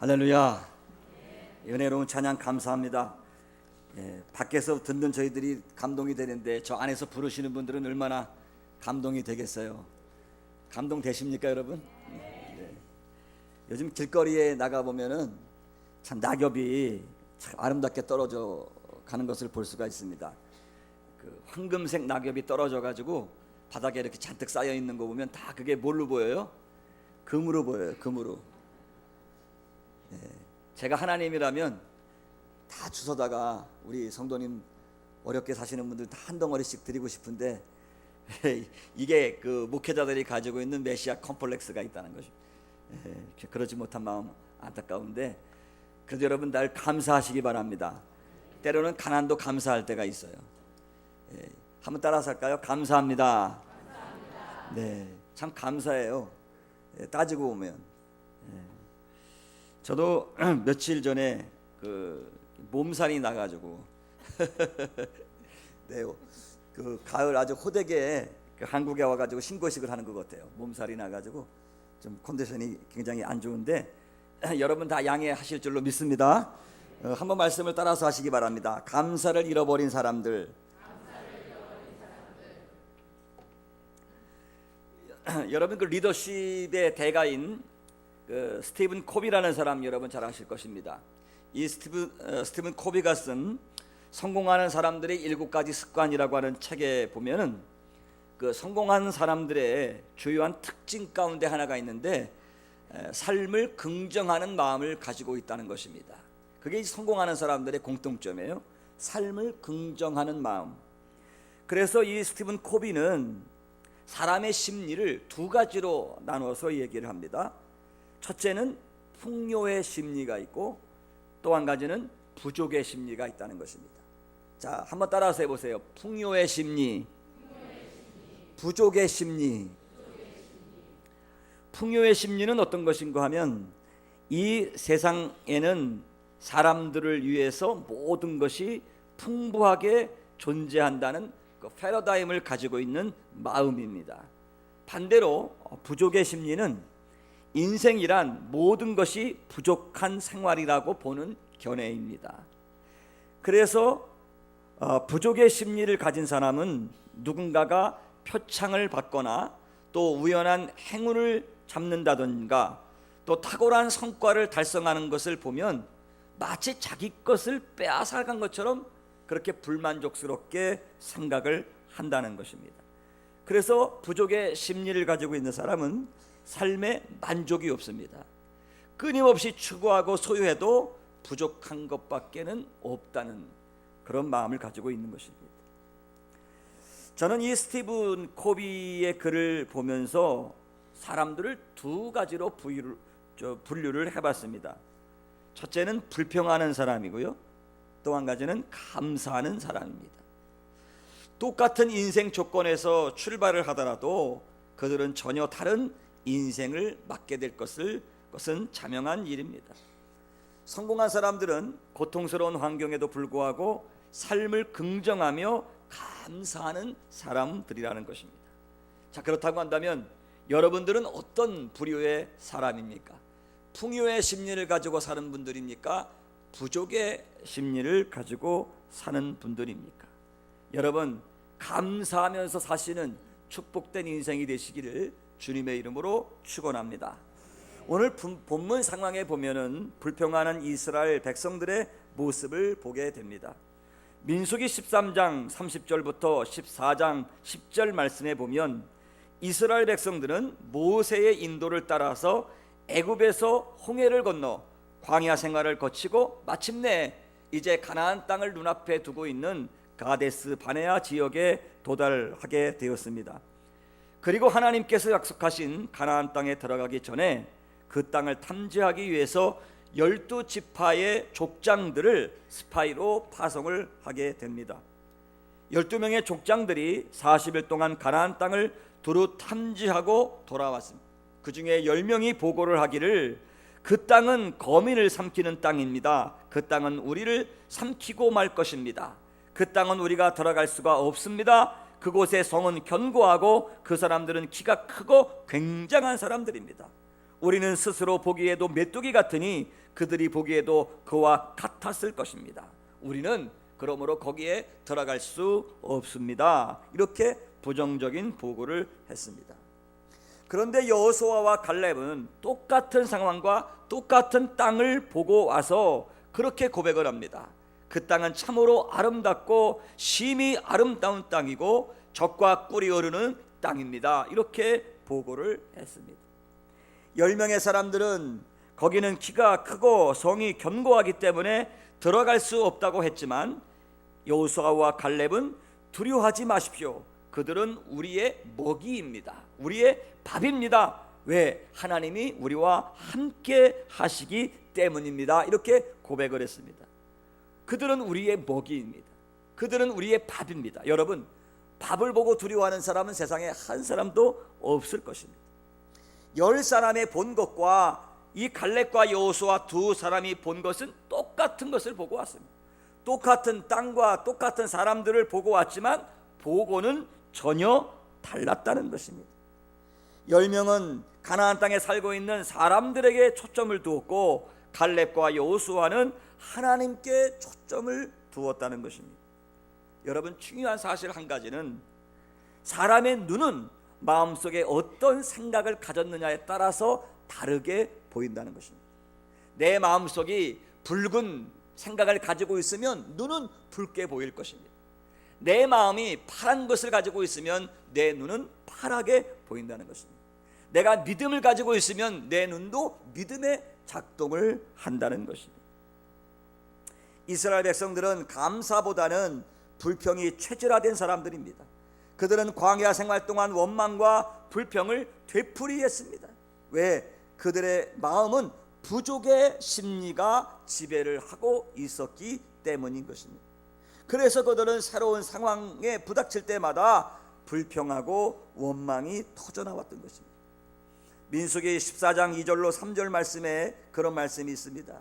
할렐루야. 은혜로운 찬양 감사합니다. 밖에서 듣는 저희들이 감동이 되는데 저 안에서 부르시는 분들은 얼마나 감동이 되겠어요. 감동 되십니까 여러분? 네. 요즘 길거리에 나가보면은 참 낙엽이 참 아름답게 떨어져 가는 것을 볼 수가 있습니다. 그 황금색 낙엽이 떨어져 가지고 바닥에 이렇게 잔뜩 쌓여 있는 거 보면 다 그게 뭘로 보여요? 금으로 보여요. 금으로. 제가 하나님이라면 다 주워다가 우리 성도님 어렵게 사시는 분들 다 한 덩어리씩 드리고 싶은데 이게 그 목회자들이 가지고 있는 메시아 컴플렉스가 있다는 것이 그러지 못한 마음 안타까운데 그래도 여러분 날 감사하시기 바랍니다. 때로는 가난도 감사할 때가 있어요. 한번 따라서 할까요? 감사합니다. 감사합니다. 네, 참 감사해요. 따지고 보면. 저도 며칠 전에 그 몸살이 나가지고 네, 그 가을 아주 호되게 그 한국에 와가지고 신고식을 하는 것 같아요. 몸살이 나가지고 좀 컨디션이 굉장히 안 좋은데 여러분 다 양해하실 줄로 믿습니다. 한번 말씀을 따라서 하시기 바랍니다. 감사를 잃어버린 사람들. 여러분 그 리더십의 대가인 그 스티븐 코비라는 사람 여러분 잘 아실 것입니다. 이 스티븐 코비가 쓴 성공하는 사람들의 7가지 습관이라고 하는 책에 보면은 그 성공한 사람들의 주요한 특징 가운데 하나가 있는데 삶을 긍정하는 마음을 가지고 있다는 것입니다. 그게 성공하는 사람들의 공통점이에요. 삶을 긍정하는 마음. 그래서 이 스티븐 코비는 사람의 심리를 2가지로 나눠서 얘기를 합니다. 첫째는 풍요의 심리가 있고 또 한 가지는 부족의 심리가 있다는 것입니다. 자, 한번 따라서 해보세요. 풍요의 심리, 부족의 심리. 풍요의 심리는 어떤 것인가 하면 이 세상에는 사람들을 위해서 모든 것이 풍부하게 존재한다는 그 패러다임을 가지고 있는 마음입니다. 반대로 부족의 심리는 인생이란 모든 것이 부족한 생활이라고 보는 견해입니다. 그래서 부족의 심리를 가진 사람은 누군가가 표창을 받거나 또 우연한 행운을 잡는다든가 또 탁월한 성과를 달성하는 것을 보면 마치 자기 것을 빼앗아간 것처럼 그렇게 불만족스럽게 생각을 한다는 것입니다. 그래서 부족의 심리를 가지고 있는 사람은 삶에 만족이 없습니다. 끊임없이 추구하고 소유해도 부족한 것밖에는 없다는 그런 마음을 가지고 있는 것입니다. 저는 이 스티븐 코비의 글을 보면서 사람들을 2가지로 분류를 해봤습니다. 첫째는 불평하는 사람이고요. 또 한 가지는 감사하는 사람입니다. 똑같은 인생 조건에서 출발을 하더라도 그들은 전혀 다른 인생을 맞게 될 것은 자명한 일입니다. 성공한 사람들은 고통스러운 환경에도 불구하고 삶을 긍정하며 감사하는 사람들이라는 것입니다. 자, 그렇다고 한다면 여러분들은 어떤 부류의 사람입니까? 풍요의 심리를 가지고 사는 분들입니까? 부족의 심리를 가지고 사는 분들입니까? 여러분 감사하면서 사시는 축복된 인생이 되시기를 주님의 이름으로 축원합니다. 오늘 본문 상황에 보면은 불평하는 이스라엘 백성들의 모습을 보게 됩니다. 민수기 13장 30절부터 14장 10절 말씀에 보면 이스라엘 백성들은 모세의 인도를 따라서 애굽에서 홍해를 건너 광야 생활을 거치고 마침내 이제 가나안 땅을 눈앞에 두고 있는 가데스 바네아 지역에 도달하게 되었습니다. 그리고 하나님께서 약속하신 가나안 땅에 들어가기 전에 그 땅을 탐지하기 위해서 12지파의 족장들을 스파이로 파송을 하게 됩니다. 12명의 족장들이 40일 동안 가나안 땅을 두루 탐지하고 돌아왔습니다. 그 중에 10명이 보고를 하기를 그 땅은 거민을 삼키는 땅입니다. 그 땅은 우리를 삼키고 말 것입니다. 그 땅은 우리가 들어갈 수가 없습니다. 그곳의 성은 견고하고 그 사람들은 키가 크고 굉장한 사람들입니다. 우리는 스스로 보기에도 메뚜기 같으니 그들이 보기에도 그와 같았을 것입니다. 우리는 그러므로 거기에 들어갈 수 없습니다. 이렇게 부정적인 보고를 했습니다. 그런데 여호수아와 갈렙은 똑같은 상황과 똑같은 땅을 보고 와서 그렇게 고백을 합니다. 그 땅은 참으로 아름답고 심히 아름다운 땅이고 젖과 꿀이 흐르는 땅입니다. 이렇게 보고를 했습니다. 10명의 사람들은 거기는 키가 크고 성이 견고하기 때문에 들어갈 수 없다고 했지만 여호수아와 갈렙은 두려워하지 마십시오. 그들은 우리의 먹이입니다. 우리의 밥입니다. 왜? 하나님이 우리와 함께 하시기 때문입니다. 이렇게 고백을 했습니다. 그들은 우리의 먹이입니다. 그들은 우리의 밥입니다. 여러분, 밥을 보고 두려워하는 사람은 세상에 한 사람도 없을 것입니다. 10사람의 본 것과 이 갈렙과 여호수아 두 사람이 본 것은 똑같은 것을 보고 왔습니다. 똑같은 땅과 똑같은 사람들을 보고 왔지만 보고는 전혀 달랐다는 것입니다. 10명은 가나안 땅에 살고 있는 사람들에게 초점을 두었고 갈렙과 여호수아는 하나님께 초점을 두었다는 것입니다. 여러분, 중요한 사실 한 가지는 사람의 눈은 마음속에 어떤 생각을 가졌느냐에 따라서 다르게 보인다는 것입니다. 내 마음속이 붉은 생각을 가지고 있으면 눈은 붉게 보일 것입니다. 내 마음이 파란 것을 가지고 있으면 내 눈은 파랗게 보인다는 것입니다. 내가 믿음을 가지고 있으면 내 눈도 믿음의 작동을 한다는 것입니다. 이스라엘 백성들은 감사보다는 불평이 체질화된 사람들입니다. 그들은 광야 생활 동안 원망과 불평을 되풀이했습니다. 왜? 그들의 마음은 부족의 심리가 지배를 하고 있었기 때문인 것입니다. 그래서 그들은 새로운 상황에 부닥칠 때마다 불평하고 원망이 터져나왔던 것입니다. 민수기 14장 2절로 3절 말씀에 그런 말씀이 있습니다.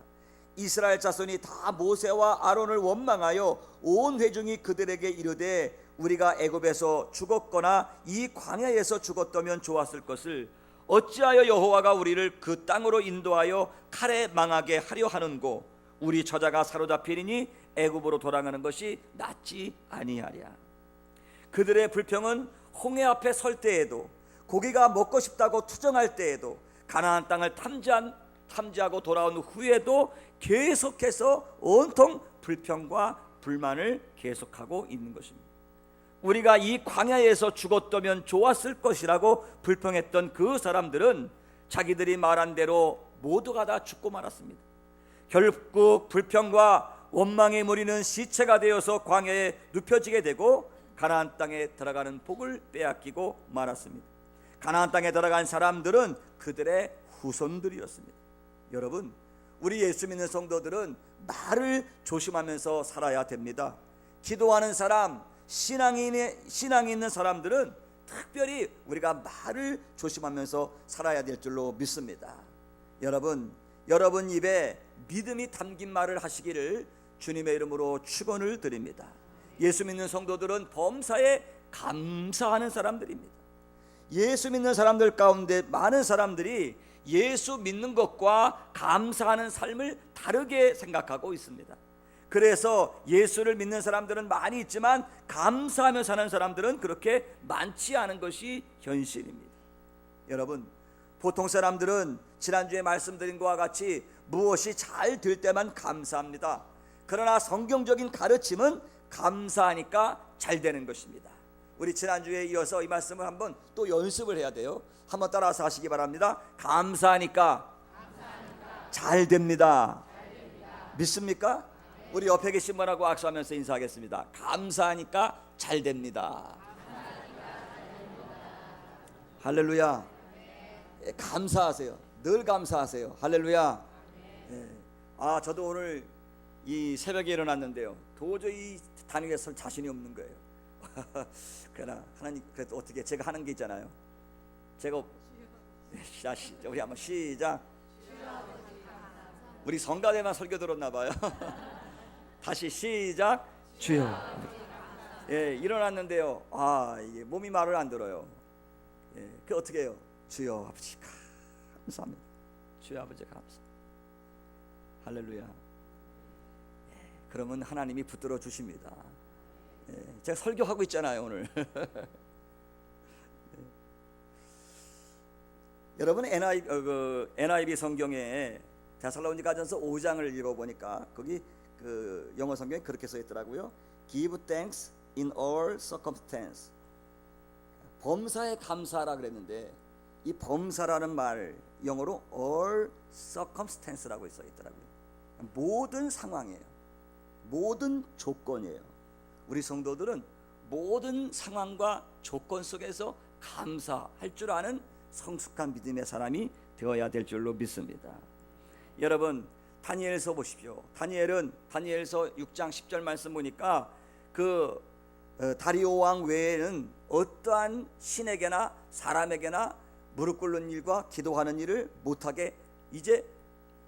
이스라엘 자손이 다 모세와 아론을 원망하여 온 회중이 그들에게 이르되 우리가 애굽에서 죽었거나 이 광야에서 죽었다면 좋았을 것을 어찌하여 여호와가 우리를 그 땅으로 인도하여 칼에 망하게 하려 하는고 우리 처자가 사로잡히리니 애굽으로 돌아가는 것이 낫지 아니하랴. 그들의 불평은 홍해 앞에 설 때에도 고기가 먹고 싶다고 투정할 때에도 가나안 땅을 탐지하고 돌아온 후에도 계속해서 온통 불평과 불만을 계속하고 있는 것입니다. 우리가 이 광야에서 죽었다면 좋았을 것이라고 불평했던 그 사람들은 자기들이 말한 대로 모두가 다 죽고 말았습니다. 결국 불평과 원망의 무리는 시체가 되어서 광야에 눕혀지게 되고 가나안 땅에 들어가는 복을 빼앗기고 말았습니다. 가나안 땅에 들어간 사람들은 그들의 후손들이었습니다. 여러분, 우리 예수 믿는 성도들은 말을 조심하면서 살아야 됩니다. 기도하는 사람, 신앙이 있는 사람들은 특별히 우리가 말을 조심하면서 살아야 될 줄로 믿습니다. 여러분 입에 믿음이 담긴 말을 하시기를 주님의 이름으로 축원을 드립니다. 예수 믿는 성도들은 범사에 감사하는 사람들입니다. 예수 믿는 사람들 가운데 많은 사람들이 예수 믿는 것과 감사하는 삶을 다르게 생각하고 있습니다. 그래서 예수를 믿는 사람들은 많이 있지만 감사하며 사는 사람들은 그렇게 많지 않은 것이 현실입니다. 여러분, 보통 사람들은 지난주에 말씀드린 것과 같이 무엇이 잘 될 때만 감사합니다. 그러나 성경적인 가르침은 감사하니까 잘 되는 것입니다. 우리 지난주에 이어서 이 말씀을 한번 또 연습을 해야 돼요. 한번 따라서 하시기 바랍니다. 감사하니까 잘 됩니다. 믿습니까? 우리 옆에 계신 분하고 악수하면서 인사하겠습니다. 감사하니까 잘 됩니다. 할렐루야. 감사하세요. 늘 감사하세요. 할렐루야. 저도 오늘 이 새벽에 일어났는데요, 도저히 다니게 설 자신이 없는 거예요. 그러나 하나님 그래도 어떻게 제가 하는 게 있잖아요. 제가 우리 한번 시작. 우리 성가대만 설교 들었나 봐요. 다시 시작. 주여. 일어났는데요, 이게 몸이 말을 안 들어요. 그 어떻게 해요? 주여 아버지 감사합니다. 주여 아버지 감사. 할렐루야. 그러면 하나님이 붙들어 주십니다. 제가 설교하고 있잖아요 오늘. 여러분 NIV 성경에 데살로니가전서 5장을 읽어보니까 거기 그 영어 성경에 그렇게 써 있더라고요. Give thanks in all circumstance. 범사에 감사하라 그랬는데 이 범사라는 말 영어로 all circumstance라고 써 있더라고요. 모든 상황이에요. 모든 조건이에요. 우리 성도들은 모든 상황과 조건 속에서 감사할 줄 아는 성숙한 믿음의 사람이 되어야 될 줄로 믿습니다. 여러분 다니엘서 보십시오. 다니엘서 6장 10절 말씀 보니까 그 다리오 왕 외에는 어떠한 신에게나 사람에게나 무릎 꿇는 일과 기도하는 일을 못하게 이제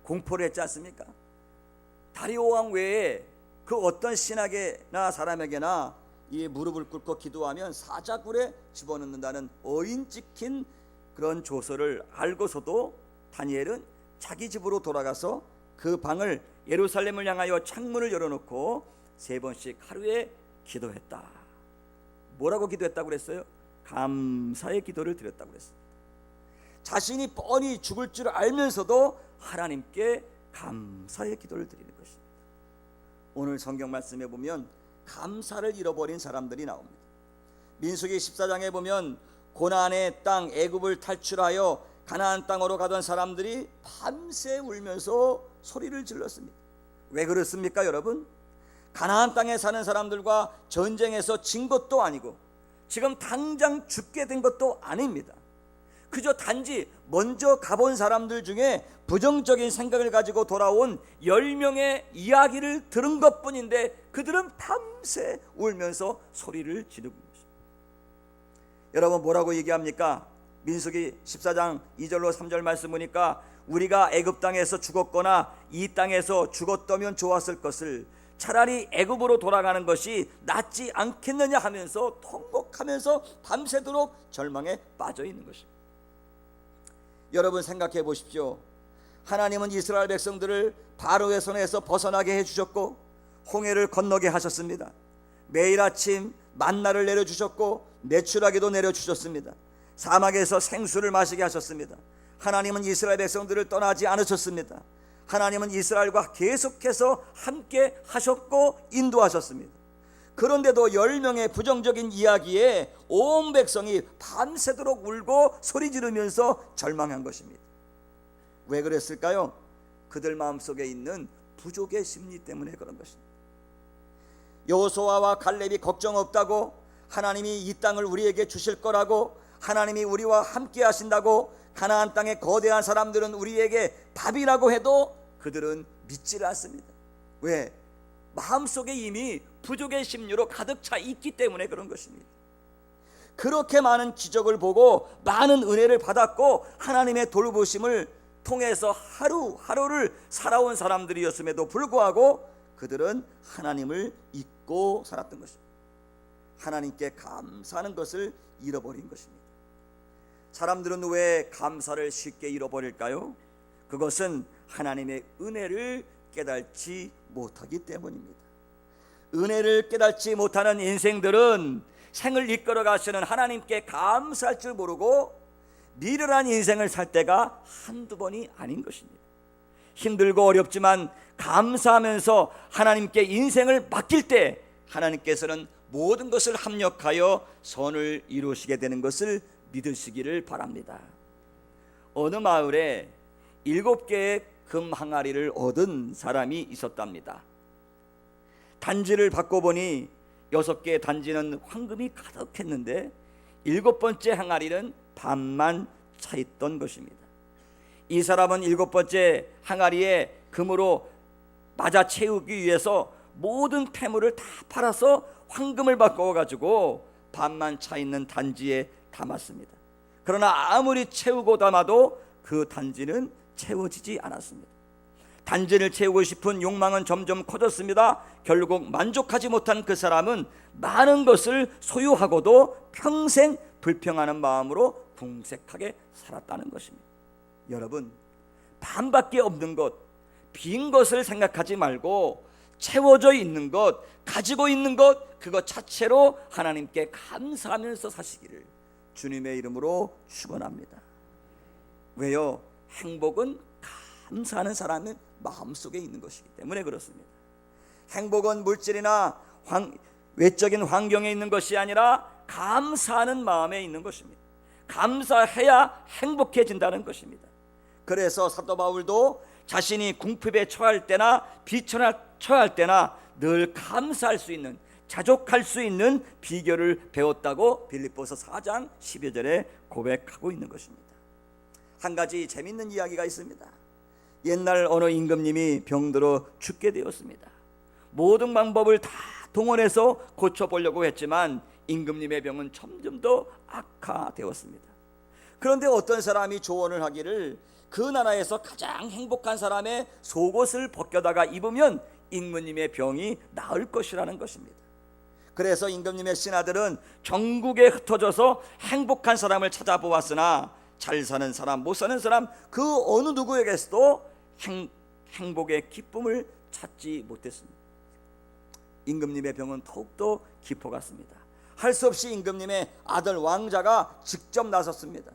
공포를 했지 않습니까? 다리오 왕 외에 그 어떤 신에게나 사람에게나 이 무릎을 꿇고 기도하면 사자굴에 집어넣는다는 어인 찍힌 그런 조서를 알고서도 다니엘은 자기 집으로 돌아가서 그 방을 예루살렘을 향하여 창문을 열어놓고 3번씩 하루에 기도했다. 뭐라고 기도했다고 그랬어요? 감사의 기도를 드렸다고 그랬습니다. 자신이 뻔히 죽을 줄 알면서도 하나님께 감사의 기도를 드리는 것입니다. 오늘 성경 말씀에 보면 감사를 잃어버린 사람들이 나옵니다. 민수기 14장에 보면 고난의 땅 애굽을 탈출하여 가나안 땅으로 가던 사람들이 밤새 울면서 소리를 질렀습니다. 왜 그렇습니까 여러분? 가나안 땅에 사는 사람들과 전쟁에서 진 것도 아니고 지금 당장 죽게 된 것도 아닙니다. 그저 단지 먼저 가본 사람들 중에 부정적인 생각을 가지고 돌아온 10명의 이야기를 들은 것뿐인데 그들은 밤새 울면서 소리를 지르고 있습니다. 여러분 뭐라고 얘기합니까? 민수기 14장 2절로 3절 말씀 보니까 우리가 애굽 땅에서 죽었거나 이 땅에서 죽었다면 좋았을 것을 차라리 애굽으로 돌아가는 것이 낫지 않겠느냐 하면서 통곡하면서 밤새도록 절망에 빠져 있는 것입니다. 여러분 생각해 보십시오. 하나님은 이스라엘 백성들을 바로의 손에서 벗어나게 해주셨고 홍해를 건너게 하셨습니다. 매일 아침 만나를 내려주셨고 메추라기도 내려주셨습니다. 사막에서 생수를 마시게 하셨습니다. 하나님은 이스라엘 백성들을 떠나지 않으셨습니다. 하나님은 이스라엘과 계속해서 함께 하셨고 인도하셨습니다. 그런데도 10명의 부정적인 이야기에 온 백성이 밤새도록 울고 소리 지르면서 절망한 것입니다. 왜 그랬을까요? 그들 마음속에 있는 부족의 심리 때문에 그런 것입니다. 여호수아와 갈렙이 걱정 없다고, 하나님이 이 땅을 우리에게 주실 거라고, 하나님이 우리와 함께 하신다고, 가나안 땅의 거대한 사람들은 우리에게 밥이라고 해도 그들은 믿지를 않습니다. 왜? 마음속에 이미 부족의 심리로 가득 차 있기 때문에 그런 것입니다. 그렇게 많은 기적을 보고 많은 은혜를 받았고 하나님의 돌보심을 통해서 하루하루를 살아온 사람들이었음에도 불구하고 그들은 하나님을 잊고 살았던 것입니다. 하나님께 감사하는 것을 잃어버린 것입니다. 사람들은 왜 감사를 쉽게 잃어버릴까요? 그것은 하나님의 은혜를 깨닫지 못하기 때문입니다. 은혜를 깨닫지 못하는 인생들은 생을 이끌어 가시는 하나님께 감사할 줄 모르고 미련한 인생을 살 때가 한두 번이 아닌 것입니다. 힘들고 어렵지만 감사하면서 하나님께 인생을 맡길 때 하나님께서는 모든 것을 합력하여 선을 이루시게 되는 것을 믿으시기를 바랍니다. 어느 마을에 7개의 금 항아리를 얻은 사람이 있었답니다. 단지를 바꿔보니 6개의 단지는 황금이 가득했는데 7번째 항아리는 반만 차있던 것입니다. 이 사람은 7번째 항아리에 금으로 맞아 채우기 위해서 모든 태물을 다 팔아서 황금을 바꿔가지고 반만 차있는 단지에 담았습니다. 그러나 아무리 채우고 담아도 그 단지는 채워지지 않았습니다. 단지를 채우고 싶은 욕망은 점점 커졌습니다. 결국 만족하지 못한 그 사람은 많은 것을 소유하고도 평생 불평하는 마음으로 궁색하게 살았다는 것입니다. 여러분, 반밖에 없는 것, 빈 것을 생각하지 말고 채워져 있는 것, 가지고 있는 것, 그것 자체로 하나님께 감사하면서 사시기를 주님의 이름으로 축원합니다. 왜요? 행복은 감사하는 사람의 마음속에 있는 것이기 때문에 그렇습니다. 행복은 물질이나 외적인 환경에 있는 것이 아니라 감사하는 마음에 있는 것입니다. 감사해야 행복해진다는 것입니다. 그래서 사도 바울도 자신이 궁핍에 처할 때나 비천에 처할 때나 늘 감사할 수 있는, 자족할 수 있는 비결을 배웠다고 빌립보서 4장 12절에 고백하고 있는 것입니다. 한 가지 재밌는 이야기가 있습니다. 옛날 어느 임금님이 병들어 죽게 되었습니다. 모든 방법을 다 동원해서 고쳐보려고 했지만 임금님의 병은 점점 더 악화되었습니다. 그런데 어떤 사람이 조언을 하기를 그 나라에서 가장 행복한 사람의 속옷을 벗겨다가 입으면 임금님의 병이 나을 것이라는 것입니다. 그래서 임금님의 신하들은 전국에 흩어져서 행복한 사람을 찾아보았으나 잘 사는 사람, 못 사는 사람, 그 어느 누구에게서도 행복의 기쁨을 찾지 못했습니다. 임금님의 병은 더욱더 깊어갔습니다. 할 수 없이 임금님의 아들 왕자가 직접 나섰습니다.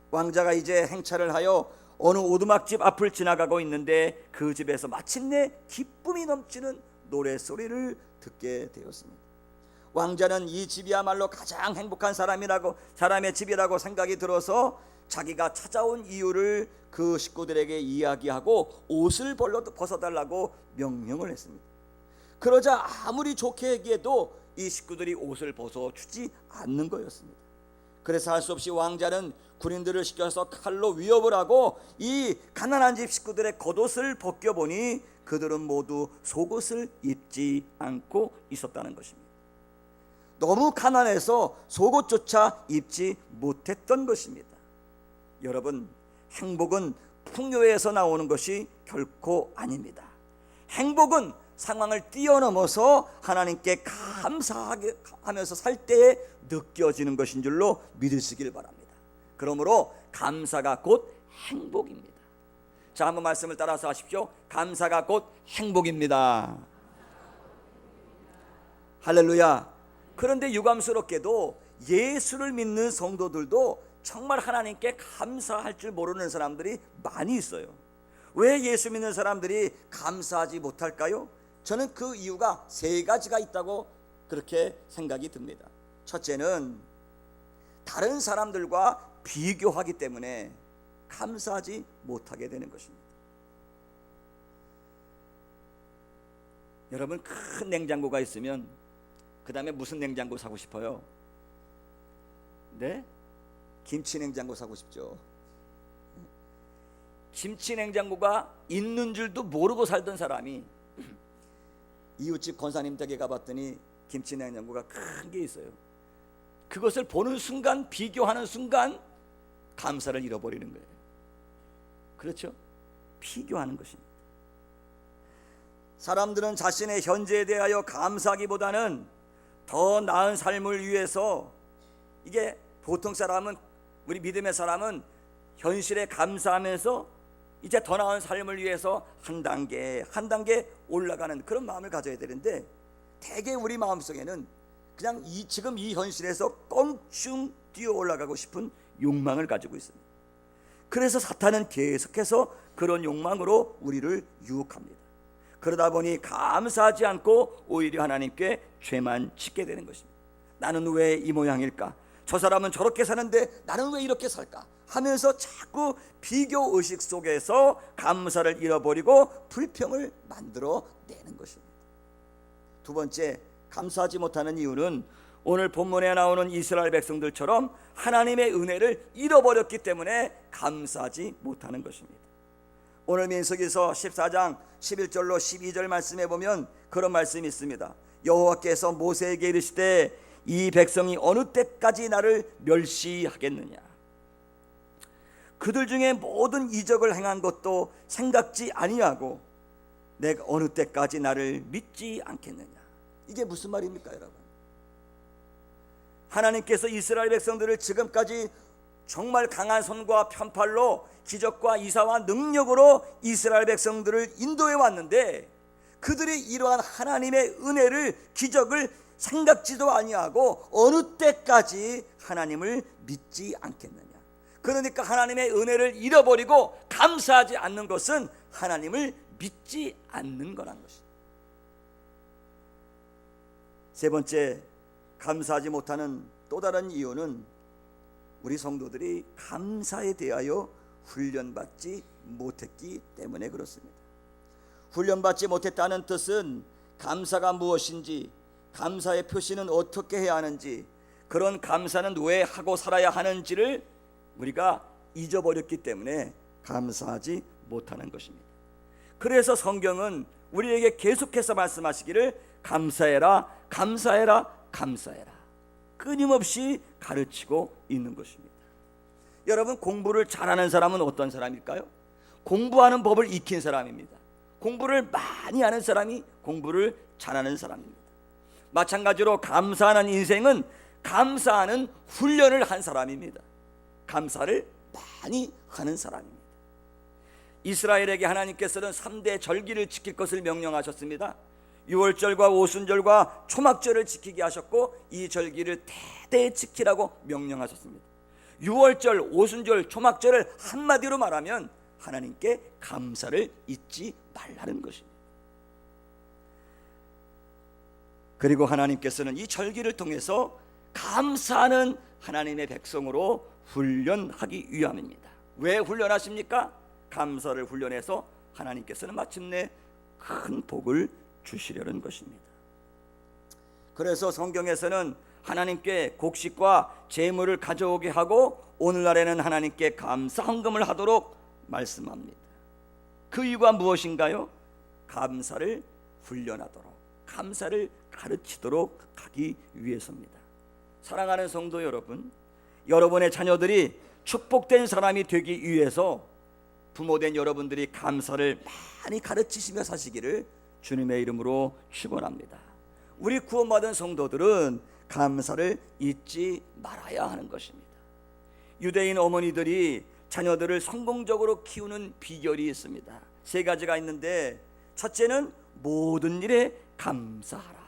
왕자가 이제 행차를 하여 어느 오두막집 앞을 지나가고 있는데 그 집에서 마침내 기쁨이 넘치는 노래소리를 듣게 되었습니다. 왕자는 이 집이야말로 가장 행복한 사람의 집이라고 생각이 들어서 자기가 찾아온 이유를 그 식구들에게 이야기하고 옷을 벗어달라고 명령을 했습니다. 그러자 아무리 좋게 얘기해도 이 식구들이 옷을 벗어주지 않는 거였습니다. 그래서 할 수 없이 왕자는 군인들을 시켜서 칼로 위협을 하고 이 가난한 집 식구들의 겉옷을 벗겨보니 그들은 모두 속옷을 입지 않고 있었다는 것입니다. 너무 가난해서 속옷조차 입지 못했던 것입니다. 여러분, 행복은 풍요에서 나오는 것이 결코 아닙니다. 행복은 상황을 뛰어넘어서 하나님께 감사하면서 살 때에 느껴지는 것인 줄로 믿으시길 바랍니다. 그러므로 감사가 곧 행복입니다. 자, 한번 말씀을 따라서 하십시오. 감사가 곧 행복입니다. 할렐루야. 그런데 유감스럽게도 예수를 믿는 성도들도 정말 하나님께 감사할 줄 모르는 사람들이 많이 있어요. 왜 예수 믿는 사람들이 감사하지 못할까요? 저는 그 이유가 세 가지가 있다고 그렇게 생각이 듭니다. 첫째는 다른 사람들과 비교하기 때문에 감사하지 못하게 되는 것입니다. 여러분, 큰 냉장고가 있으면 그 다음에 무슨 냉장고 사고 싶어요? 네? 김치 냉장고 사고 싶죠. 김치 냉장고가 있는 줄도 모르고 살던 사람이 이웃집 권사님 댁에 가봤더니 김치 냉장고가 큰 게 있어요. 그것을 보는 순간, 비교하는 순간 감사를 잃어버리는 거예요. 그렇죠? 비교하는 것입니다. 사람들은 자신의 현재에 대하여 감사하기보다는 더 나은 삶을 위해서, 이게 보통 사람은, 우리 믿음의 사람은 현실에 감사하면서 이제 더 나은 삶을 위해서 한 단계 한 단계 올라가는 그런 마음을 가져야 되는데, 대개 우리 마음속에는 그냥 지금 이 현실에서 껑충 뛰어 올라가고 싶은 욕망을 가지고 있습니다. 그래서 사탄은 계속해서 그런 욕망으로 우리를 유혹합니다. 그러다 보니 감사하지 않고 오히려 하나님께 죄만 짓게 되는 것입니다. 나는 왜 이 모양일까? 저 사람은 저렇게 사는데 나는 왜 이렇게 살까? 하면서 자꾸 비교 의식 속에서 감사를 잃어버리고 불평을 만들어내는 것입니다. 두 번째, 감사하지 못하는 이유는 오늘 본문에 나오는 이스라엘 백성들처럼 하나님의 은혜를 잃어버렸기 때문에 감사하지 못하는 것입니다. 오늘 민수기서 14장 11절로 12절 말씀에 보면 그런 말씀이 있습니다. 여호와께서 모세에게 이르시되 이 백성이 어느 때까지 나를 멸시하겠느냐? 그들 중에 모든 이적을 행한 것도 생각지 아니하고 내가 어느 때까지 나를 믿지 않겠느냐? 이게 무슨 말입니까, 여러분? 하나님께서 이스라엘 백성들을 지금까지 정말 강한 손과 편팔로 기적과 이사와 능력으로 이스라엘 백성들을 인도해 왔는데 그들이 이러한 하나님의 은혜를 기적을 생각지도 아니하고 어느 때까지 하나님을 믿지 않겠느냐. 그러니까 하나님의 은혜를 잃어버리고 감사하지 않는 것은 하나님을 믿지 않는 거란 것입니다. 세 번째, 감사하지 못하는 또 다른 이유는 우리 성도들이 감사에 대하여 훈련받지 못했기 때문에 그렇습니다. 훈련받지 못했다는 뜻은 감사가 무엇인지, 감사의 표시는 어떻게 해야 하는지, 그런 감사는 왜 하고 살아야 하는지를 우리가 잊어버렸기 때문에 감사하지 못하는 것입니다. 그래서 성경은 우리에게 계속해서 말씀하시기를 감사해라, 감사해라, 감사해라 끊임없이 가르치고 있는 것입니다. 여러분, 공부를 잘하는 사람은 어떤 사람일까요? 공부하는 법을 익힌 사람입니다. 공부를 많이 하는 사람이 공부를 잘하는 사람입니다. 마찬가지로 감사하는 인생은 감사하는 훈련을 한 사람입니다. 감사를 많이 하는 사람입니다. 이스라엘에게 하나님께서는 3대 절기를 지킬 것을 명령하셨습니다. 유월절과 오순절과 초막절을 지키게 하셨고 이 절기를 대대히 지키라고 명령하셨습니다. 유월절, 오순절, 초막절을 한마디로 말하면 하나님께 감사를 잊지 말라는 것입니다. 그리고 하나님께서는 이 절기를 통해서 감사하는 하나님의 백성으로 훈련하기 위함입니다. 왜 훈련하십니까? 감사를 훈련해서 하나님께서는 마침내 큰 복을 주시려는 것입니다. 그래서 성경에서는 하나님께 곡식과 제물을 가져오게 하고 오늘날에는 하나님께 감사 헌금을 하도록 말씀합니다. 그 이유가 무엇인가요? 감사를 훈련하도록, 감사를 가르치도록 하기 위해서입니다. 사랑하는 성도 여러분, 여러분의 자녀들이 축복된 사람이 되기 위해서 부모된 여러분들이 감사를 많이 가르치시며 사시기를 주님의 이름으로 축원합니다. 우리 구원받은 성도들은 감사를 잊지 말아야 하는 것입니다. 유대인 어머니들이 자녀들을 성공적으로 키우는 비결이 있습니다. 3가지가 있는데, 첫째는 모든 일에 감사하라.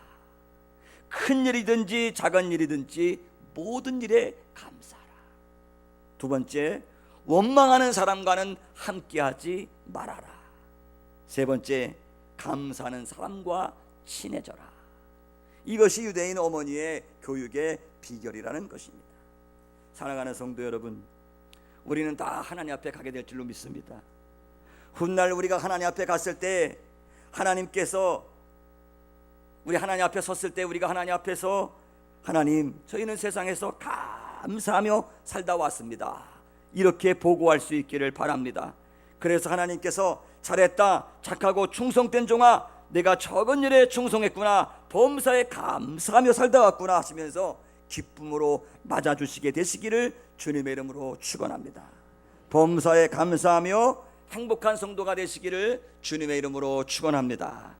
큰 일이든지 작은 일이든지 모든 일에 감사하라. 두 번째, 원망하는 사람과는 함께하지 말아라. 세 번째, 감사하는 사람과 친해져라. 이것이 유대인 어머니의 교육의 비결이라는 것입니다. 사랑하는 성도 여러분, 우리는 다 하나님 앞에 가게 될 줄로 믿습니다. 훗날 우리가 하나님 앞에 갔을 때 하나님께서, 우리 하나님 앞에 섰을 때 우리가 하나님 앞에서 하나님, 저희는 세상에서 감사하며 살다 왔습니다, 이렇게 보고할 수 있기를 바랍니다. 그래서 하나님께서 잘했다, 착하고 충성된 종아, 내가 적은 일에 충성했구나, 범사에 감사하며 살다 왔구나 하시면서 기쁨으로 맞아주시게 되시기를 주님의 이름으로 축원합니다. 범사에 감사하며 행복한 성도가 되시기를 주님의 이름으로 축원합니다.